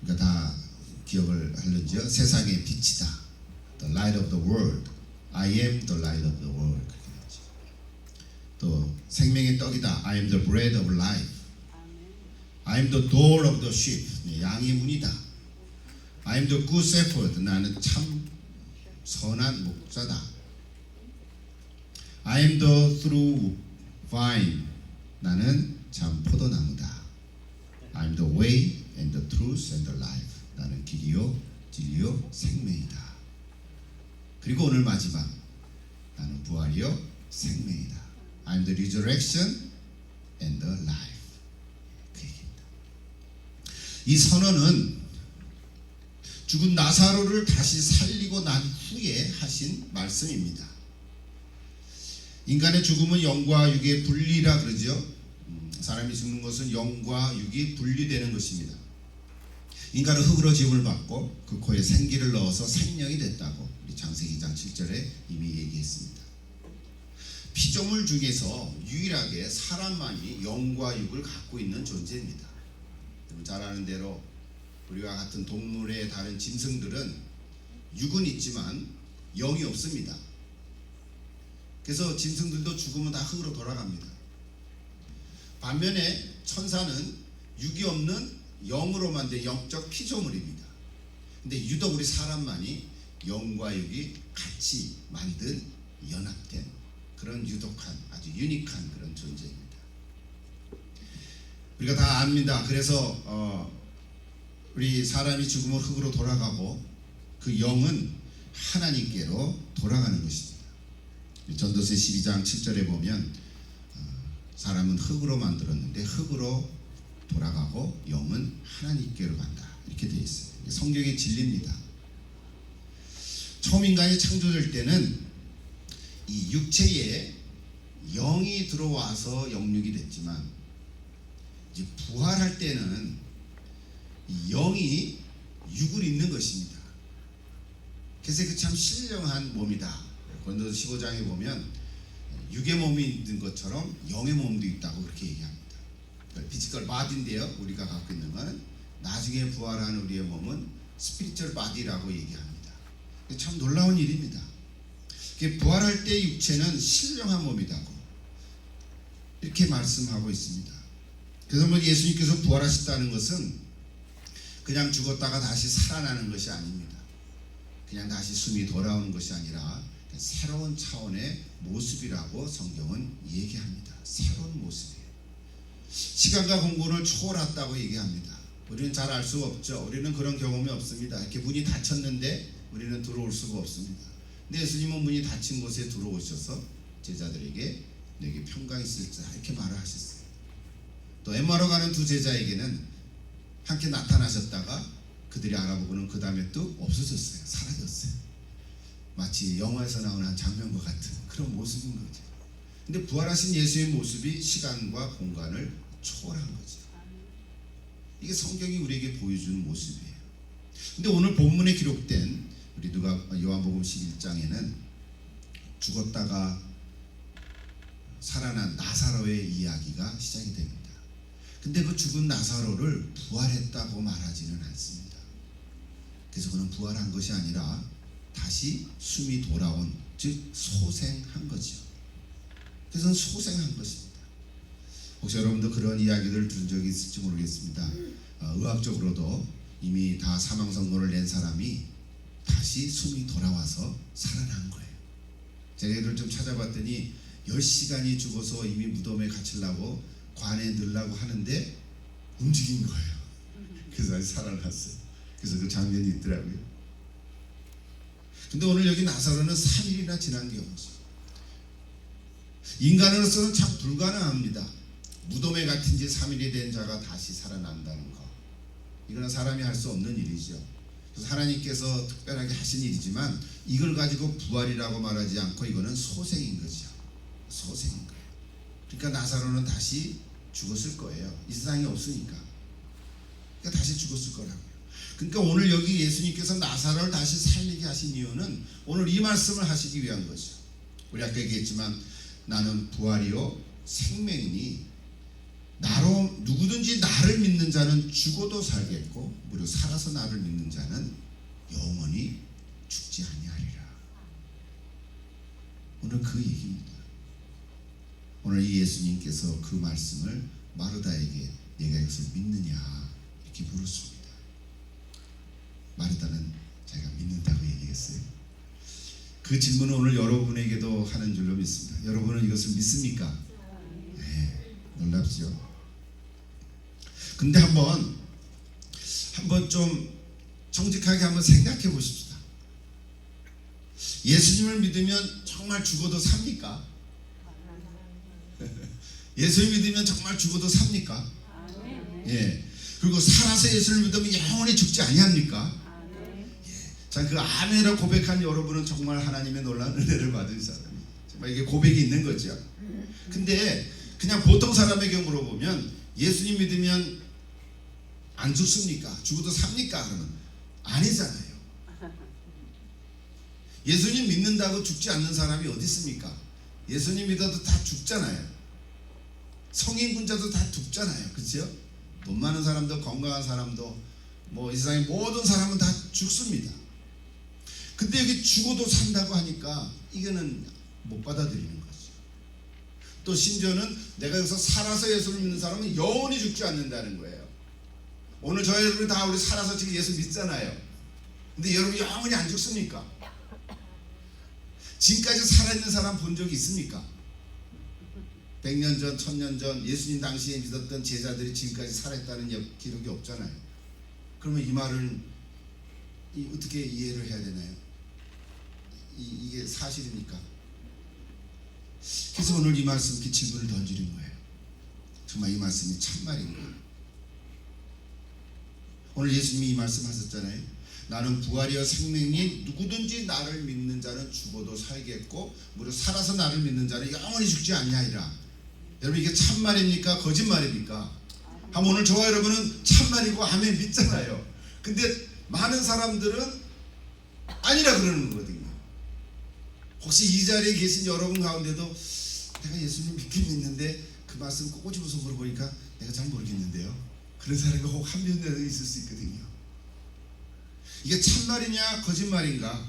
그러니까 다 기억을 하는지요. 세상의 빛이다. The light of the world. I am the light of the world. 그렇게 되죠. 또 생명의 떡이다. I am the bread of life. I am the door of the sheep. 양의 문이다. I am the good shepherd. 나는 참 선한 목자다. I am the true vine. 나는 참 포도나무다. I am the way and the truth and the life. 나는 길이요 진리요 생명이다. 그리고 오늘 마지막 나는 부활이요 생명이다. I am the resurrection and the life. 그 얘기입니다. 이 선언은 죽은 나사로를 다시 살리고 난 후에 하신 말씀입니다. 인간의 죽음은 영과 육의 분리라 그러죠. 사람이 죽는 것은 영과 육이 분리되는 것입니다. 인간은 흙으로 지음을 받고 그 코에 생기를 넣어서 생명이 됐다고 우리 창세기 2장 7절에 이미 얘기했습니다. 피조물 중에서 유일하게 사람만이 영과 육을 갖고 있는 존재입니다. 여러분 잘 아는 대로 우리와 같은 동물의 다른 짐승들은 육은 있지만 영이 없습니다. 그래서 짐승들도 죽으면 다 흙으로 돌아갑니다. 반면에 천사는 육이 없는 영으로 만든 영적 피조물입니다. 근데 유독 우리 사람만이 영과 육이 같이 만든 연합된 그런 유독한 아주 유니크한 그런 존재입니다. 우리가 다 압니다. 그래서 우리 사람이 죽으면 흙으로 돌아가고 그 영은 하나님께로 돌아가는 것입니다. 전도서 12장 7절에 보면 사람은 흙으로 만들었는데 흙으로 돌아가고 영은 하나님께로 간다. 이렇게 되어 있어요. 성경의 진리입니다. 처음 인간이 창조될 때는 이 육체에 영이 들어와서 영육이 됐지만 이제 부활할 때는 이 영이 육을 입는 것입니다. 그래서 그 참 신령한 몸이다. 고린도서 15장에 보면 육의 몸이 있는 것처럼 영의 몸도 있다고 그렇게 얘기합니다. 피지컬 바디인데요. 우리가 갖고 있는 것은 나중에 부활하는 우리의 몸은 스피리추얼 바디라고 얘기합니다. 참 놀라운 일입니다. 부활할 때 육체는 신령한 몸이라고 이렇게 말씀하고 있습니다. 그래서 뭐 예수님께서 부활하셨다는 것은 그냥 죽었다가 다시 살아나는 것이 아닙니다. 그냥 다시 숨이 돌아오는 것이 아니라 새로운 차원의 모습이라고 성경은 얘기합니다. 새로운 모습이에요. 시간과 공간을 초월했다고 얘기합니다. 우리는 잘 알 수가 없죠. 우리는 그런 경험이 없습니다. 이렇게 문이 닫혔는데 우리는 들어올 수가 없습니다. 근데 예수님은 문이 닫힌 곳에 들어오셔서 제자들에게 내게 평강이 있을지 이렇게 말을 하셨어요. 또 엠마오로 가는 두 제자에게는 함께 나타나셨다가 그들이 알아보고는 그 다음에 또 없어졌어요. 사라졌어요. 마치 영화에서 나오는 한 장면과 같은 그런 모습인 거죠. 근데 부활하신 예수의 모습이 시간과 공간을 초월한 거죠. 이게 성경이 우리에게 보여주는 모습이에요. 근데 오늘 본문에 기록된 우리 요한복음 11장에는 죽었다가 살아난 나사로의 이야기가 시작이 됩니다. 근데 그 죽은 나사로를 부활했다고 말하지는 않습니다. 그래서 그는 부활한 것이 아니라 다시 숨이 돌아온, 즉 소생한 거죠. 그래서 소생한 것입니다. 혹시 여러분도 그런 이야기를 들은 적이 있을지 모르겠습니다. 의학적으로도 이미 다 사망 선고를 낸 사람이 다시 숨이 돌아와서 살아난 거예요. 제가 이걸 좀 찾아봤더니 10시간이 죽어서 이미 무덤에 갇히려고 관에 넣으려고 하는데 움직인 거예요. 그래서 다시 살아났어요. 그래서 그 장면이 있더라고요. 근데 오늘 여기 나사로는 3일이나 지난 경우죠. 인간으로서는 참 불가능합니다. 무덤에 갇힌 지 3일이 된 자가 다시 살아난다는 거. 이거는 사람이 할 수 없는 일이죠. 그래서 하나님께서 특별하게 하신 일이지만 이걸 가지고 부활이라고 말하지 않고 이거는 소생인 거죠. 소생인 거예요. 그러니까 나사로는 다시 죽었을 거예요. 이 세상에 없으니까. 그러니까 다시 죽었을 거라고요. 그러니까 오늘 여기 예수님께서 나사로를 다시 살리게 하신 이유는 오늘 이 말씀을 하시기 위한 거죠. 우리 아까 얘기했지만 나는 부활이요 생명이니 나로 누구든지 나를 믿는 자는 자는 죽어도 살겠고 무릇 살아서 나를 믿는 자는 영원히 죽지 아니하리라. 오늘 그 얘기입니다. 오늘 이 예수님께서 그 말씀을 마르다에게 내가 이것을 믿느냐 이렇게 물었습니다. 마르다는 자기가 믿는다고 얘기했어요. 그 질문은 오늘 여러분에게도 하는 줄로 믿습니다. 여러분은 이것을 믿습니까? 네, 놀랍죠. 근데 한번 좀 정직하게 한번 생각해 보십시다. 예수님을 믿으면 정말 죽어도 삽니까? 예수를 믿으면 정말 죽어도 삽니까? 예. 그리고 살아서 예수를 믿으면 영원히 죽지 아니합니까? 예. 자, 그 아멘이라 고백한 여러분은 정말 하나님의 놀라운 은혜를 받은 사람이 정말 이게 고백이 있는 거죠. 근데 그냥 보통 사람에게 물어보면 예수님 믿으면 안 죽습니까? 죽어도 삽니까? 그러면 아니잖아요. 예수님 믿는다고 죽지 않는 사람이 어디 있습니까? 예수님 믿어도 다 죽잖아요. 성인군자도 다 죽잖아요. 그렇죠? 돈 많은 사람도 건강한 사람도 뭐 이 세상의 모든 사람은 다 죽습니다. 근데 여기 죽어도 산다고 하니까 이거는 못 받아들이는 거죠. 또 심지어는 내가 여기서 살아서 예수를 믿는 사람은 영원히 죽지 않는다는 거예요. 오늘 저희 여러분이 다 우리 살아서 지금 예수 믿잖아요. 근데 여러분 영원히 안 죽습니까? 지금까지 살아있는 사람 본 적이 있습니까? 100년 전, 1000년 전 예수님 당시에 믿었던 제자들이 지금까지 살아있다는 기록이 없잖아요. 그러면 이 말은 어떻게 이해를 해야 되나요? 이게 사실입니까? 그래서 오늘 이 말씀 이렇게 질문을 던지는 거예요. 정말 이 말씀이 참말인가? 오늘 예수님이 이 말씀 하셨잖아요. 나는 부활이여 생명이 누구든지 나를 믿는 자는 죽어도 살겠고 무릇 살아서 나를 믿는 자는 영원히 죽지 아니하리라. 여러분 이게 참말입니까? 거짓말입니까? 한번 오늘 저와 여러분은 참말이고 아멘 믿잖아요. 근데 많은 사람들은 아니라 그러는 거거든요. 혹시 이 자리에 계신 여러분 가운데도 내가 예수님 믿긴 믿는데 그 말씀 꼬집어서 물어보니까 내가 잘 모르겠는데요. 그런 사람이 혹 한 명이라도 있을 수 있거든요. 이게 참말이냐 거짓말인가?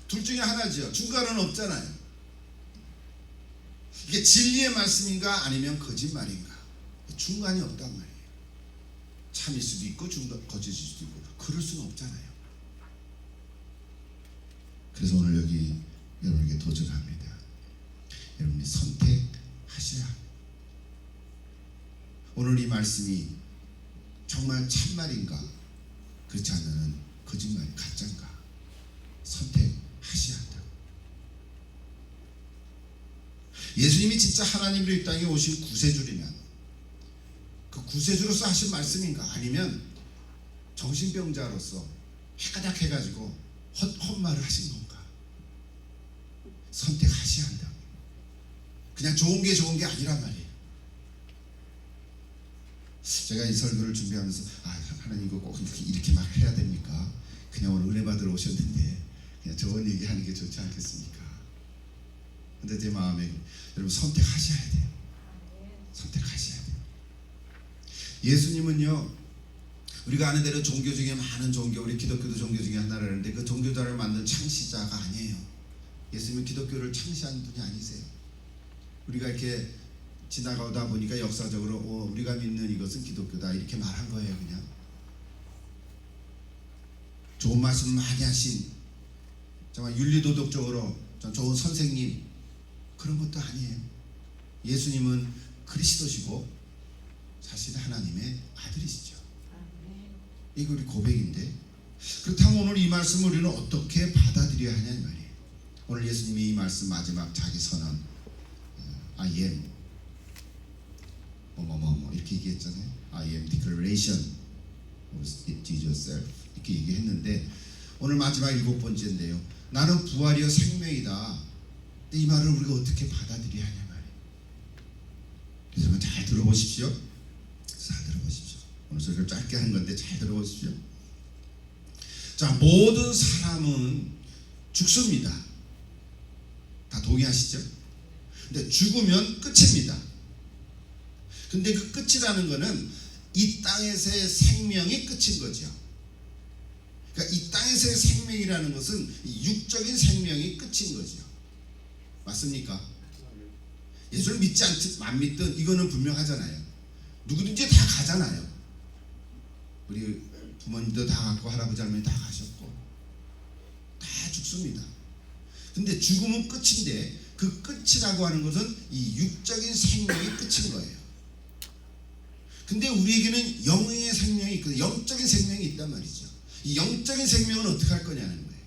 둘 중에 하나죠. 중간은 없잖아요. 이게 진리의 말씀인가 아니면 거짓말인가? 중간이 없단 말이에요. 참일 수도 있고 거짓일 수도 있고 그럴 수는 없잖아요. 그래서 오늘 여기 여러분에게 도전합니다. 여러분이 선택하셔야 합니다. 오늘 이 말씀이 정말 참말인가 그렇지 않으면 거짓말 가짜인가 선택하셔야 한다. 예수님이 진짜 하나님으로 이 땅에 오신 구세주라면 그 구세주로서 하신 말씀인가 아니면 정신병자로서 해가닥 해가지고 헛말을 하신 건가 선택하셔야 한다. 그냥 좋은 게 아니란 말이에요. 제가 이 설교를 준비하면서 하나님 이거 꼭 이렇게 막 해야 됩니까? 그냥 오늘 은혜 받으러 오셨는데 그냥 좋은 얘기 하는 게 좋지 않겠습니까? 근데 제 마음에 여러분 선택하셔야 돼요. 선택하셔야 돼요. 예수님은요 우리가 아는 대로 종교 중에 많은 종교 우리 기독교도 종교 중에 하나라는데 그 종교자를 만든 창시자가 아니에요. 예수님은 기독교를 창시한 분이 아니세요. 우리가 이렇게 지나가다 보니까 역사적으로 우리가 믿는 이것은 기독교다 이렇게 말한 거예요. 그냥 좋은 말씀을 많이 하신 정말 윤리도덕적으로 좋은 선생님 그런 것도 아니에요. 예수님은 그리스도시고 사실 하나님의 아들이시죠. 이거 우리 고백인데 그렇다면 오늘 이 말씀을 우리는 어떻게 받아들여야 하냐 이 말이에요. 오늘 예수님이 이 말씀 마지막 자기 선언 I am 이렇게 얘기했잖아요. I am declaration of Jesus self 이렇게 얘기했는데 오늘 마지막 7번째인데요. 나는 부활이여 생명이다. 이 말을 우리가 어떻게 받아들여야 하냐 말이에요. 여러분 잘 들어보십시오. 잘 들어보십시오. 오늘 설교를 짧게 한 건데 잘 들어보십시오. 자, 모든 사람은 죽습니다. 다 동의하시죠? 근데 죽으면 끝입니다. 근데 그 끝이라는 거는 이 땅에서의 생명이 끝인 거죠. 그러니까 이 땅에서의 생명이라는 것은 육적인 생명이 끝인 거죠. 맞습니까? 예수를 믿지 안 믿든 이거는 분명하잖아요. 누구든지 다 가잖아요. 우리 부모님도 다 갔고 할아버지 할머니 다 가셨고 다 죽습니다. 근데 죽음은 끝인데 그 끝이라고 하는 것은 이 육적인 생명이 끝인 거예요. 근데 우리에게는 영의 생명이 있거든요. 영적인 생명이 있단 말이죠. 이 영적인 생명은 어떻게 할 거냐는 거예요.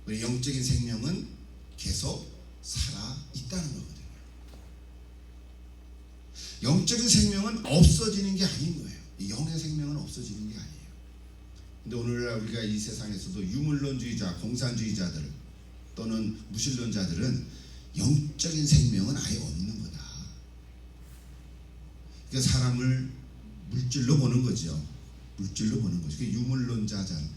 우리 영적인 생명은 계속 살아 있다는 거거든요. 영적인 생명은 없어지는 게 아닌 거예요. 이 영의 생명은 없어지는 게 아니에요. 근데 오늘날 우리가 이 세상에서도 유물론주의자, 공산주의자들 또는 무신론자들은 영적인 생명은 아예 없는 거다. 그러니까 사람을 물질로 보는 거죠. 물질로 보는 거죠. 그게 유물론자잖아요.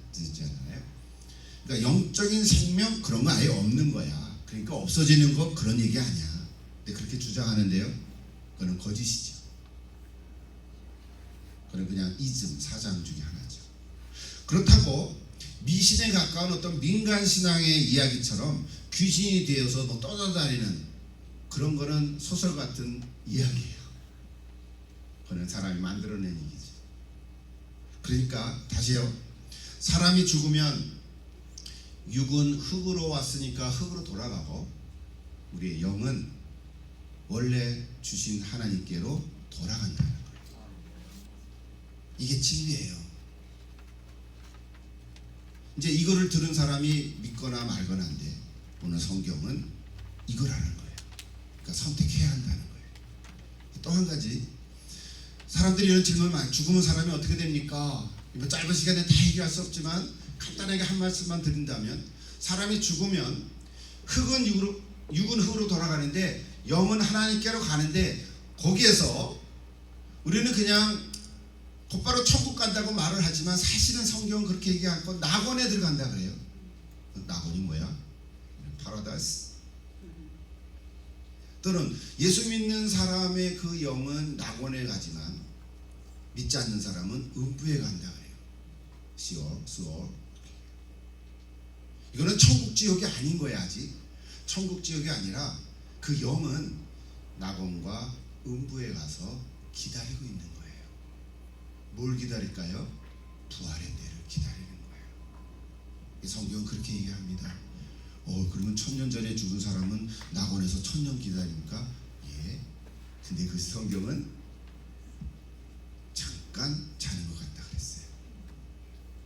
그러니까 영적인 생명 그런 거 아예 없는 거야. 그러니까 없어지는 거 그런 얘기 아니야. 근데 그렇게 주장하는데요. 그건 거짓이죠. 그건 그냥 이즘, 사장 중에 하나죠. 그렇다고 미신에 가까운 어떤 민간신앙의 이야기처럼 귀신이 되어서 뭐 떠돌아다니는 그런 거는 소설 같은 이야기예요. 그건 사람이 만들어낸 얘기죠. 그러니까 다시요. 사람이 죽으면 육은 흙으로 왔으니까 흙으로 돌아가고 우리의 영은 원래 주신 하나님께로 돌아간다는 거예요. 이게 진리예요. 이제 이거를 들은 사람이 믿거나 말거나인데 오늘 성경은 이걸 하는 거예요. 그러니까 선택해야 한다는 거예요. 또 한 가지 사람들이 이런 질문을 많이 죽으면 사람이 어떻게 됩니까? 짧은 시간에 다 얘기할 수 없지만 간단하게 한 말씀만 드린다면 사람이 죽으면 육은 흙으로 돌아가는데 영은 하나님께로 가는데 거기에서 우리는 그냥 곧바로 천국 간다고 말을 하지만 사실은 성경은 그렇게 얘기하고 낙원에 들어간다 그래요. 낙원이 뭐야? 파라다이스. 또는 예수 믿는 사람의 그 영은 낙원에 가지만 믿지 않는 사람은 음부에 간다 그래요. 수월. 이거는 천국 지옥이 아닌 거야. 아직 천국 지옥이 아니라 그 영은 낙원과 음부에 가서 기다리고 있는 거예요. 뭘 기다릴까요? 부활의 때를 기다리는 거예요. 성경은 그렇게 얘기합니다. 그러면 1000년 전에 죽은 사람은 낙원에서 1000년 기다립니까? 예. 근데 그 성경은 잠깐 자는 것 같다 그랬어요.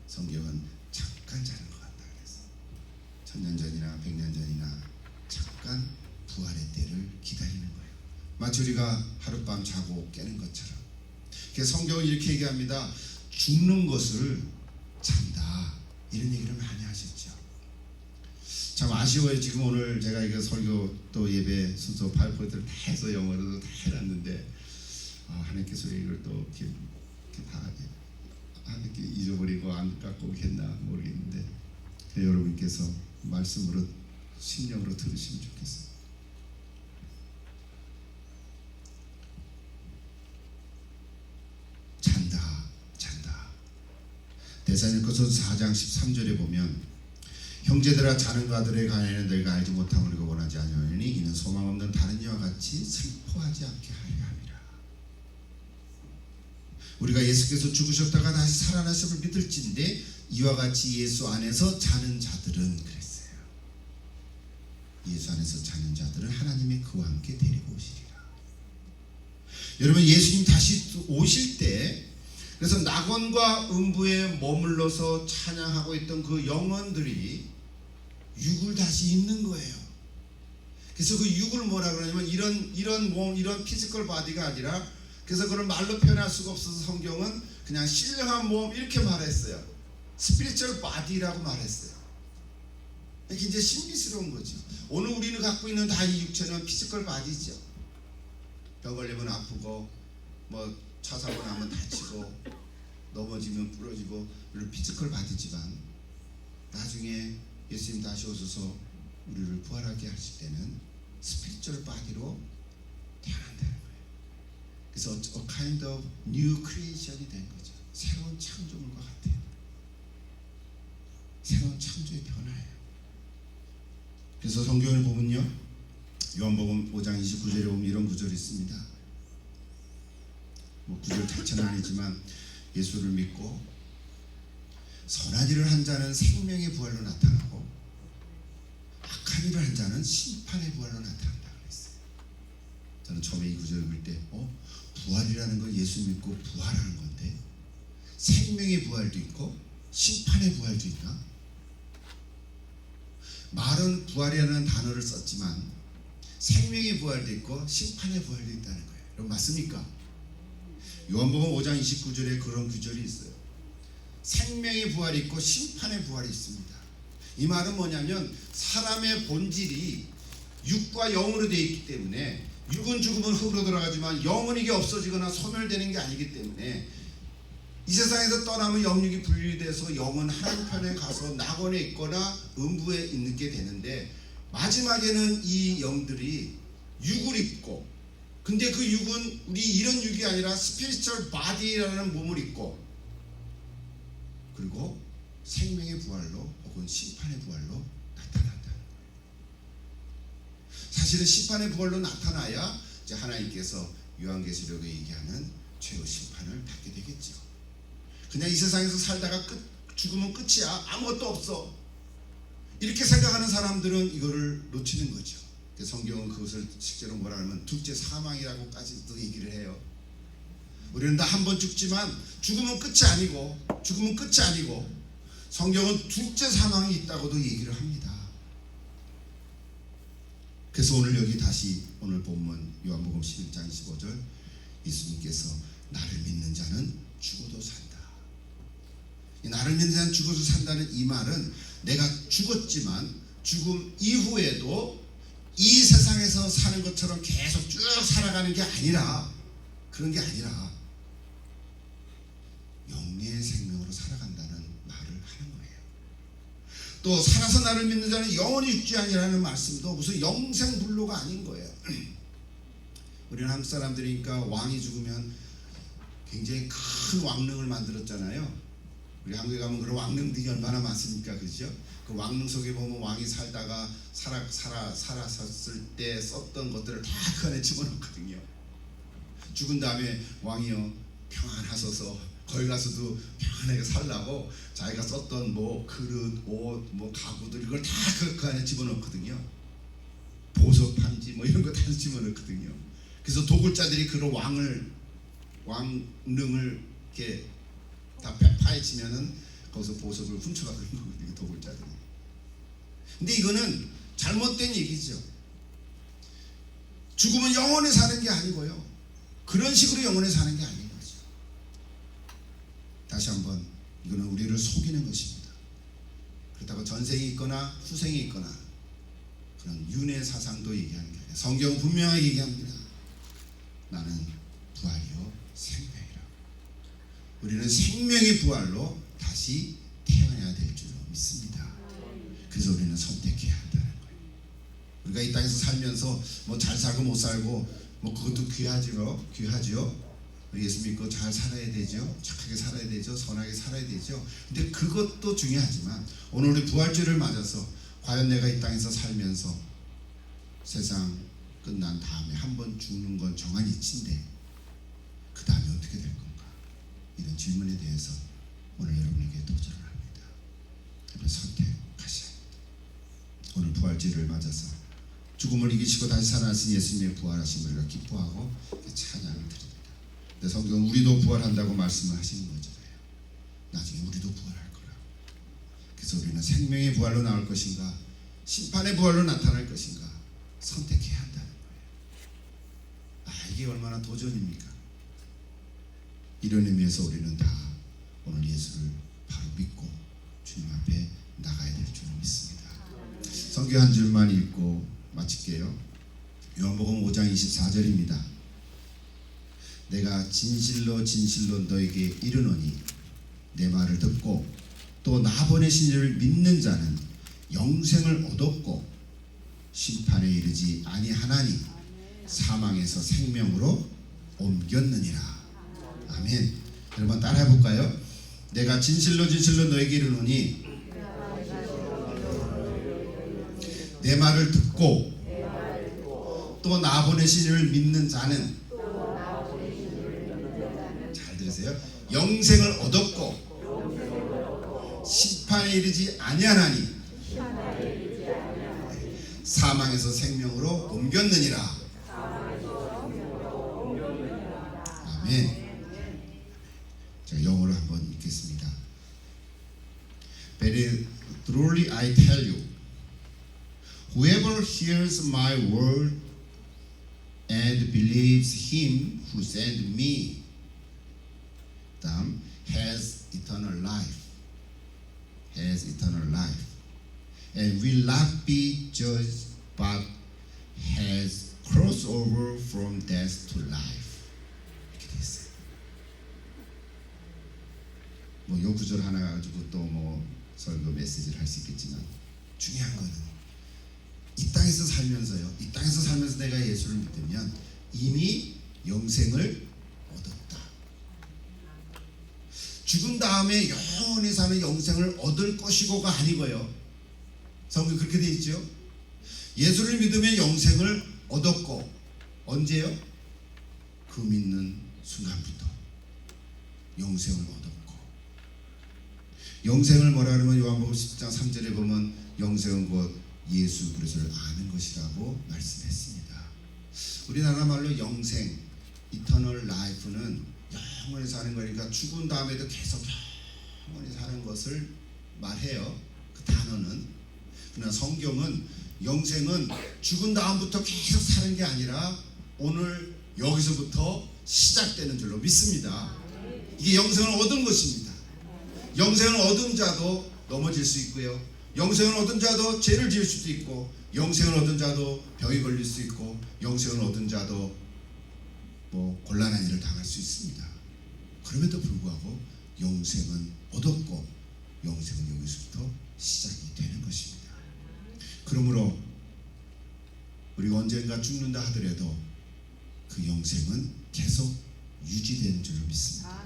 성경은 잠깐 자는 것 같다 그랬어요. 1000년 전이나 100년 전이나 잠깐 부활의 때를 기다리는 거예요. 마치 우리가 하룻밤 자고 깨는 것처럼. 그래서 성경은 이렇게 얘기합니다. 죽는 것을 잔다. 이런 얘기를 많이 하셨죠. 참 아쉬워요. 지금 오늘 제가 이거 설교 또 예배 순서 파워포인트를 다 해서 영어로도 다 해놨는데 하나님께서 이걸 또 이렇게 다 하나님께 잊어버리고 안 갖고 오겠나 모르겠는데 여러분께서 말씀으로 심령으로 들으시면 좋겠어요. 잔다. 데살로니가서 4장 13절에 보면 형제들아 자는 가들의 간에는 너희가 알지 못함을 이거 원하지 아니하니 이는 소망 없는 다른 이와 같이 슬퍼하지 않게 하려 함이라. 우리가 예수께서 죽으셨다가 다시 살아나심을 믿을진데 이와 같이 예수 안에서 자는 자들은 그랬어요. 예수 안에서 자는 자들은 하나님의 그와 함께 데리고 오시리라. 여러분 예수님 다시 오실 때 그래서 낙원과 음부에 머물러서 찬양하고 있던 그 영혼들이 육을 다시 입는 거예요. 그래서 그 육을 뭐라 그러냐면 이런 몸, 이런 피지컬 바디가 아니라 그래서 그걸 말로 표현할 수가 없어서 성경은 그냥 신령한 몸 이렇게 말했어요. 스피리추얼 바디라고 말했어요. 이게 이제 신비스러운 거죠. 오늘 우리는 갖고 있는 다 이 육체는 피지컬 바디죠. 병 걸리면 아프고 뭐 차 사고 나면 다치고 넘어지면 부러지고 이런 피지컬 바디지만 나중에 예수님 다시 오셔서 우리를 부활하게 하실 때는 스피리추얼 바디로 태어난다는 거예요. 그래서 a kind of new creation이 된 거죠. 새로운 창조물과 같아요. 새로운 창조의 변화예요. 그래서 성경을 보면요, 요한복음 5장 29절에 보면 이런 구절이 있습니다. 뭐 구절 자체는 아니지만 예수를 믿고 선한 일을 한 자는 생명의 부활로 나타나고 악한 일을 한 자는 심판의 부활로 나타난다 그랬어요. 저는 처음에 이 구절을 읽을 때 부활이라는 걸 예수 믿고 부활하는 건데 생명의 부활도 있고 심판의 부활도 있나? 말은 부활이라는 단어를 썼지만 생명의 부활도 있고 심판의 부활도 있다는 거예요. 여러분 맞습니까? 요한복음 5장 29절에 그런 구절이 있어요. 생명의 부활이 있고 심판의 부활이 있습니다. 이 말은 뭐냐면 사람의 본질이 육과 영으로 되어 있기 때문에 육은 죽으면 흙으로 돌아가지만 영은 이게 없어지거나 소멸되는 게 아니기 때문에 이 세상에서 떠나면 영육이 분리돼서 영은 하나님 편에 가서 낙원에 있거나 음부에 있게 되는데 마지막에는 이 영들이 육을 입고, 근데 그 육은 우리 이런 육이 아니라 스피리추얼 바디라는 몸을 입고 그리고 생명의 부활로 혹은 심판의 부활로 나타난다는 거예요. 사실은 심판의 부활로 나타나야 이제 하나님께서 요한계시록에 얘기하는 최후 심판을 받게 되겠죠. 그냥 이 세상에서 살다가 죽으면 끝이야, 아무것도 없어, 이렇게 생각하는 사람들은 이거를 놓치는 거죠. 성경은 그것을 실제로 뭐라 하면 둘째 사망이라고까지도 얘기를 해요. 우리는 다 한 번 죽지만 죽으면 끝이 아니고 성경은 둘째 사망이 있다고도 얘기를 합니다. 그래서 오늘 여기 다시 오늘 본문 요한복음 11장 15절 예수님께서 나를 믿는 자는 죽어도 산다. 나를 믿는 자는 죽어도 산다는 이 말은 내가 죽었지만 죽음 이후에도 이 세상에서 사는 것처럼 계속 쭉 살아가는 게 아니라, 그런 게 아니라 영리의 생명으로 살아간다는 말을 하는 거예요. 또 살아서 나를 믿는 자는 영원히 죽지 아니라는 말씀도 무슨 영생불로가 아닌 거예요. 우리는 한국 사람들이니까 왕이 죽으면 굉장히 큰 왕릉을 만들었잖아요. 우리 한국에 가면 그런 왕릉들이 얼마나 많습니까, 그죠? 그 왕릉 속에 보면 왕이 살다가 살았을 때 썼던 것들을 다 그 안에 집어넣거든요. 죽은 다음에 왕이요 평안하셔서 거기 가서도 평안하게 살라고 자기가 썼던 뭐 그릇, 옷, 뭐 가구들 이걸 다 그 안에 집어넣거든요. 보석, 판지 뭐 이런 거 다 집어넣거든요. 그래서 도굴자들이 그런 왕릉을 이렇게 다 파헤치면은 거기서 보석을 훔쳐가는 거거든요, 도굴자들이. 근데 이거는 잘못된 얘기죠. 죽으면 영원히 사는 게 아니고요, 그런 식으로 영원히 사는 게 아닌 거죠. 다시 한번, 이거는 우리를 속이는 것입니다. 그렇다고 전생이 있거나 후생이 있거나 그런 윤회 사상도 얘기하는 게 아니라 성경은 분명하게 얘기합니다. 나는 부활이요 생명이라. 우리는 생명의 부활로 다시 태어나야 될 줄로 믿습니다. 그래서 우리는 선택해야 한다는 거예요. 우리가 이 땅에서 살면서 뭐 잘 살고 못 살고 뭐 그것도 귀하죠. 우리 예수 믿고 잘 살아야 되죠. 착하게 살아야 되죠. 선하게 살아야 되죠. 근데 그것도 중요하지만 오늘 우리 부활주를 맞아서 과연 내가 이 땅에서 살면서 세상 끝난 다음에 한 번 죽는 건 정한 이치인데 그 다음에 어떻게 될 건가, 이런 질문에 대해서 오늘 여러분에게 도전을 합니다. 그래서 선택하셔야 합니다. 오늘 부활주를 맞아서 죽음을 이기시고 다시 살아나신 예수님의 부활하심을 우리가 기뻐하고 찬양을 드립니다. 근데 성경은 우리도 부활한다고 말씀을 하시는 거잖아요. 나중에 우리도 부활할 거라. 그래서 우리는 생명의 부활로 나올 것인가, 심판의 부활로 나타날 것인가 선택해야 한다는 거예요. 이게 얼마나 도전입니까? 이런 의미에서 우리는 다 오늘 예수를 바로 믿고 주님 앞에 나가야 될 줄 믿습니다. 성경 한 줄만 읽고 마칠게요. 요한복음 5장 24절입니다. 내가 진실로 진실로 너에게 이르노니 내 말을 듣고 또 나 보내신 이를 믿는 자는 영생을 얻었고 심판에 이르지 아니하나니 사망에서 생명으로 옮겼느니라. 아멘. 여러분 따라해 볼까요? 내가 진실로 진실로 너에게 이르노니 내 말을 듣고 또 나 보내신 이를 믿는 자는, 잘 들으세요, 영생을 얻었고 심판에 이르지 아니하나니 사망에서 생명으로 옮겼느니라. 아멘. 제가 영어로 한번 읽겠습니다. Very truly I tell you, whoever hears my word and believes him who sent me has eternal life, and will not be judged, but has crossed over from death to life. 이렇게 돼 있어요. 뭐 요 구절 하나 가지고 또 뭐 설교 메시지를 할 수 있겠지만, 중요한 거는 이 땅에서 살면서요, 이 땅에서 살면서 내가 예수를 믿으면 이미 영생을 얻었다. 죽은 다음에 영원히 사는 영생을 얻을 것이고가 아니고요. 성경 그렇게 돼 있죠. 예수를 믿으면 영생을 얻었고, 언제요? 그 믿는 순간부터 영생을 얻었고, 영생을 뭐라 그러면 요한복음 10장 3절에 보면 영생은 곧 예수 그리스도를 아는 것이라고 말씀했습니다. 우리나라 말로 영생, 이터널 라이프는 영원히 사는 거니까 죽은 다음에도 계속 영원히 사는 것을 말해요. 그 단어는. 그러나 성경은 영생은 죽은 다음부터 계속 사는 게 아니라 오늘 여기서부터 시작되는 줄로 믿습니다. 이게 영생을 얻은 것입니다. 영생을 얻은 자도 넘어질 수 있고요, 영생을 얻은 자도 죄를 지을 수도 있고, 영생을 얻은 자도 병이 걸릴 수 있고, 영생을 얻은 자도 뭐 곤란한 일을 당할 수 있습니다. 그럼에도 불구하고 영생은 얻었고 영생은 여기서부터 시작이 되는 것입니다. 그러므로 우리가 언젠가 죽는다 하더라도 그 영생은 계속 유지되는 줄로 믿습니다.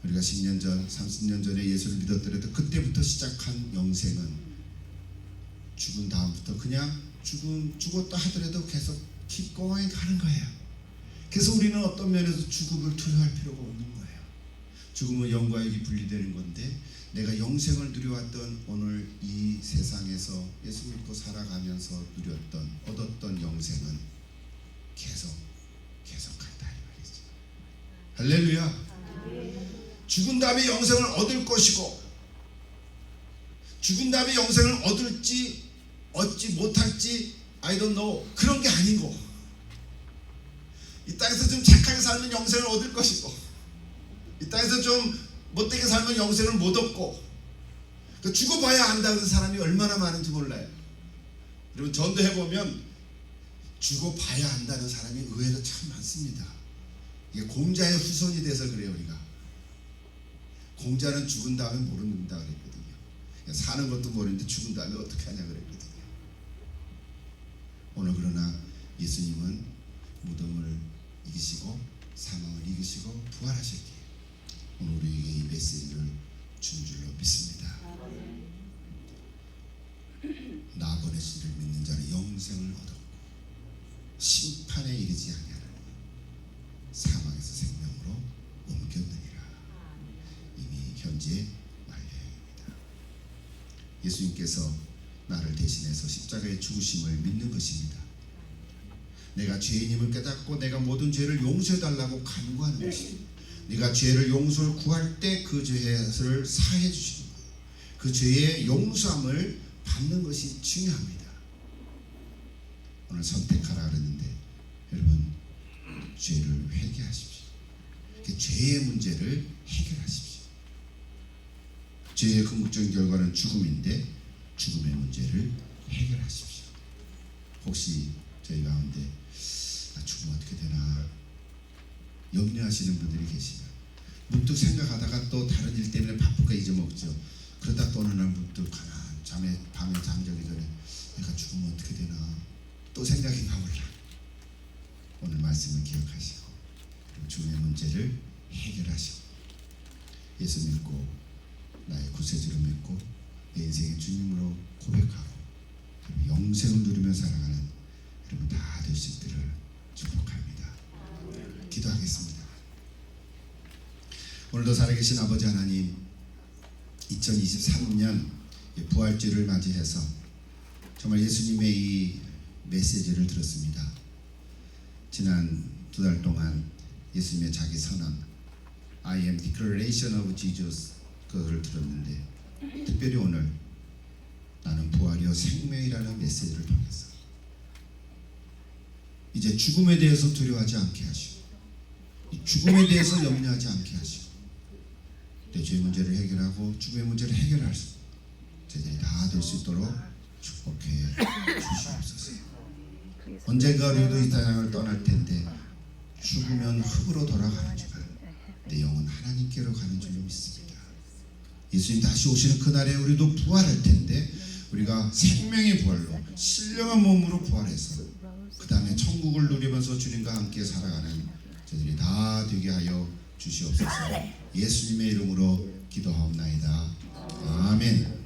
우리가 10년 전, 30년 전에 예수를 믿었더라도 그때부터 시작한 영생은 죽은 다음부터 그냥 죽었다 하더라도 계속 keep going 가는 거예요. 그래서 우리는 어떤 면에서 죽음을 두려워할 필요가 없는 거예요. 죽음은 영과 육이 분리되는 건데, 내가 영생을 누려왔던 오늘 이 세상에서 예수 믿고 살아가면서 누렸던, 얻었던 영생은 계속 간다 이 말이죠. 할렐루야. 죽은 다음에 영생을 얻을 것이고, 죽은 다음에 영생을 얻을지 얻지 못할지 I don't know, 그런 게 아니고, 이 땅에서 좀 착하게 살면 영생을 얻을 것이고, 이 땅에서 좀 못되게 살면 영생을 못 얻고, 죽어봐야 안다는 사람이 얼마나 많은지 몰라요. 여러분 전도해보면 죽어봐야 안다는 사람이 의외로 참 많습니다. 이게 공자의 후손이 돼서 그래요. 우리가 공자는 죽은 다음에 모른다 그랬거든요. 사는 것도 모르는데 죽은 다음에 어떻게 하냐 그랬거든요. 오늘 그러나 예수님은 무덤을 이기시고 사망을 이기시고 부활하셨기에 오늘 우리에게 이 메시지를 준 줄로 믿습니다. 나 보내신 이를 믿는 자는 영생을 얻었고 심판에 이르지 아니하나니 사망에서 생명으로 옮겼느니라. 이미 현재 완료입니다. 예수님께서 나를 대신해서 십자가의 죽으심을 믿는 것입니다. 내가 죄인임을 깨닫고 내가 모든 죄를 용서해달라고 간구하는 것입니다. 네가 죄를 용서를 구할 때 그 죄를 사해 주시는 거예요. 그 죄의 용서함을 받는 것이 중요합니다. 오늘 선택하라 그랬는데 여러분 죄를 회개하십시오. 그 죄의 문제를 해결하십시오. 죄의 궁극적인 결과는 죽음인데 죽음의 문제를 해결하십시오. 혹시 저희 가운데 나 죽으면 어떻게 되나 염려하시는 분들이 계시면 문득 생각하다가 또 다른 일 때문에 바쁘니까 잊어먹죠. 그러다 또 어느 날 문득 밤에 잠자기 전에 내가 죽으면 어떻게 되나 또 생각이 나올라. 오늘 말씀을 기억하시고 죽음의 문제를 해결하시고 예수 믿고 나의 구세주로 믿고 내 인생의 주님으로 고백하고 영생을 누리며 살아가는 여러분 다 될 수 있기를 축복합니다. 기도하겠습니다. 오늘도 살아계신 아버지 하나님, 2023년 부활주를 맞이해서 정말 예수님의 이 메시지를 들었습니다. 지난 2달 동안 예수님의 자기 선언 I am declaration of Jesus 그걸 들었는데 특별히 오늘 나는 부활이요 생명이라는 메시지를 통해서 이제 죽음에 대해서 두려워하지 않게 하시고 이 죽음에 대해서 염려하지 않게 하시고 내 죄의 문제를 해결하고 죽음의 문제를 해결할 수 저희들이 다 될 수 있도록 축복해 주시옵소서. 언젠가 우리도 이 세상을 떠날 텐데 죽으면 흙으로 돌아가는지만 내 영은 하나님께로 가는 줄로 믿습니다. 예수님 다시 오시는 그날에 우리도 부활할 텐데 우리가 생명의 부활로 신령한 몸으로 부활해서 그 다음에 천국을 누리면서 주님과 함께 살아가는 저희들이 다 되게 하여 주시옵소서. 예수님의 이름으로 기도하옵나이다. 아멘.